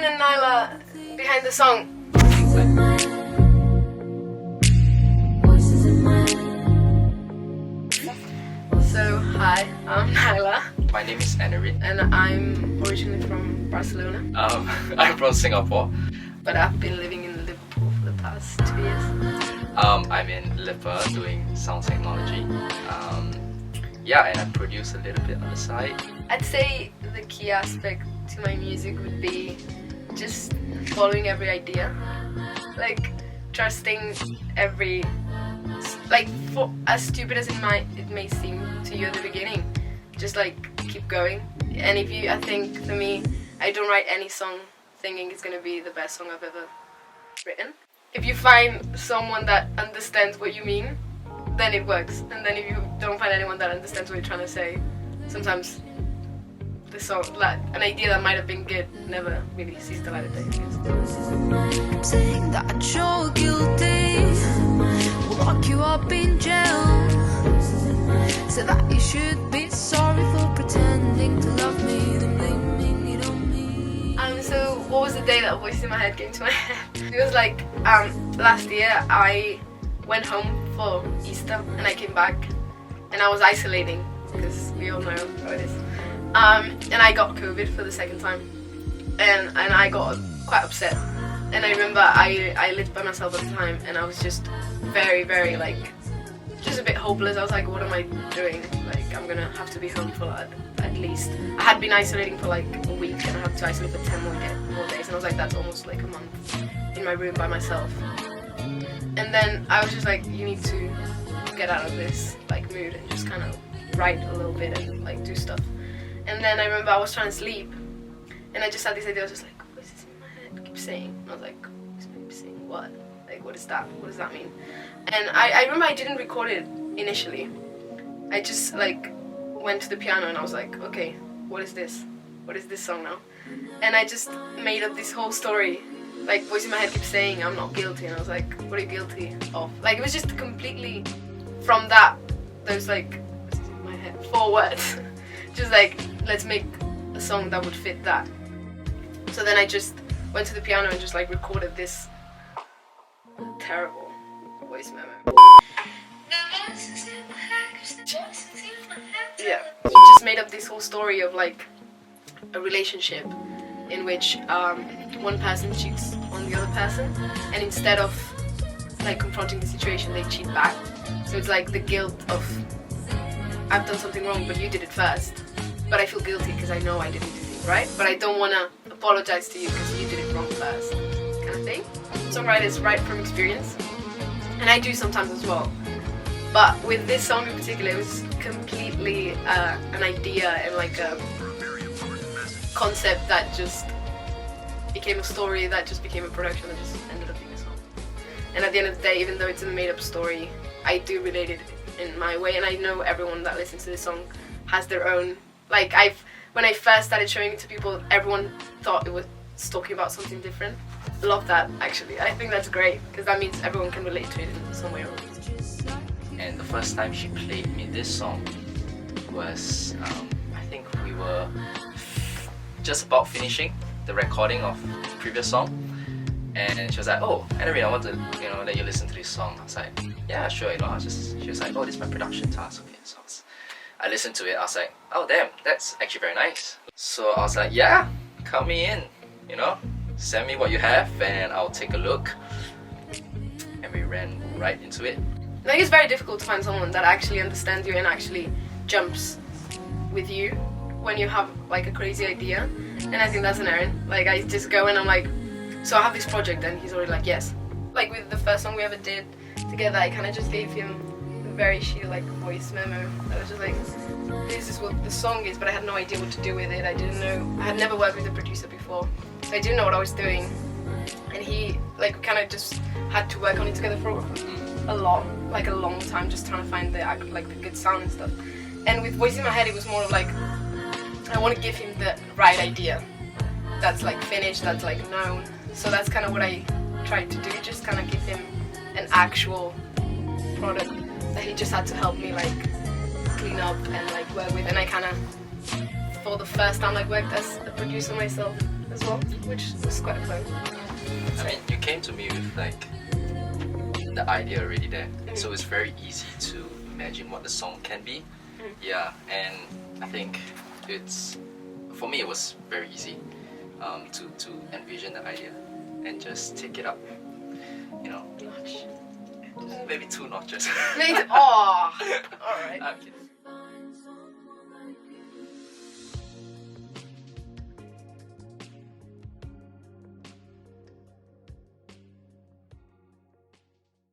and Naila behind the song. So, hi, I'm Naila. My name is Anarit. And I'm originally from Barcelona. I'm from Singapore. But I've been living in Liverpool for the past 2 years. I'm in Liverpool doing sound technology. And I produce a little bit on the side. I'd say the key aspect to my music would be just following every idea. Like, trusting every... Like, for as stupid as it may seem to you at the beginning, just like, keep going. And I think for me, I don't write any song thinking it's gonna be the best song I've ever written. If you find someone that understands what you mean, then it works. And then if you don't find anyone that understands what you're trying to say, sometimes the song, like, an idea that might have been good never really sees the light of day. Saying that you're guilty, will lock you up in jail, so that you should be sorry for pretending to love me, then blaming it on me. So what was the day that voice in my head came to my head? It was like last year I went home for Easter and I came back and I was isolating because we all know how it is. And I got COVID for the second time and I got quite upset. And I remember I lived by myself at the time and I was just very, very like, just a bit hopeless. I was like, what am I doing? Like, I'm gonna have to be home for at least. I had been isolating for like a week and I had to isolate for 10 more days. And I was like, that's almost like a month in my room by myself. And then I was just like, you need to get out of this like mood and just kind of write a little bit and like do stuff. And then I remember I was trying to sleep and I just had this idea. I was just like, voices in my head keep saying. And I was like, keep saying what? Like, what is that? What does that mean? And I remember I didn't record it initially. I just like went to the piano and I was like, okay, what is this? What is this song now? And I just made up this whole story. Like, voice in my head keeps saying I'm not guilty, and I was like, what are you guilty of? Like, it was just completely from that, those like, voices in my head, 4 words. Just like, let's make a song that would fit that. So then I just went to the piano and just like recorded this terrible voice memo. Yeah, just made up this whole story of like a relationship in which one person cheats on the other person, and instead of like confronting the situation, they cheat back. So it's like the guilt of, I've done something wrong but you did it first, but I feel guilty because I know I didn't do it right, but I don't want to apologize to you because you did it wrong first, kind of thing. Songwriters write from experience, and I do sometimes as well. But with this song in particular, it was completely an idea and like a concept that just became a story, that just became a production, that just ended up being a song. And at the end of the day, even though it's a made-up story, I do relate it in my way, and I know everyone that listens to this song has their own, like, when I first started showing it to people, everyone thought it was talking about something different. Love that, actually. I think that's great, because that means everyone can relate to it in some way or other. And the first time she played me this song was, I think we were just about finishing the recording of the previous song, and she was like, oh, Anarit, I want to let you listen to this song. I was like, yeah, sure. She was like, oh, this is my production task. Okay, so I listened to it. I was like, oh damn, that's actually very nice. So I was like, yeah, count me in, send me what you have and I'll take a look. And we ran right into it. I think it's very difficult to find someone that actually understands you and actually jumps with you when you have like a crazy idea. And I think that's an Aaron. Like, I just go and I'm like, so I have this project, and he's already like, yes. Like with the first song we ever did together, I kind of just gave him a very shitty like voice memo. I was just like, this is what the song is, but I had no idea what to do with it. I didn't know, I had never worked with a producer before, so I didn't know what I was doing. And he like kind of just had to work on it together for a long time, just trying to find the good sound and stuff. And with voice in my head, it was more of like, I want to give him the right idea that's like finished, that's like known. So that's kind of what I tried to do, just kind of give him an actual product that he just had to help me like clean up and like work with. And I kind of, for the first time, like worked as a producer myself. as well, which was quite fun. I mean, you came to me with like the idea already there, so it's very easy to imagine what the song can be. Yeah, and I think it's, for me it was very easy to envision the idea and just take it up, you know, maybe 2 notches. Maybe, oh, alright. I'm kidding.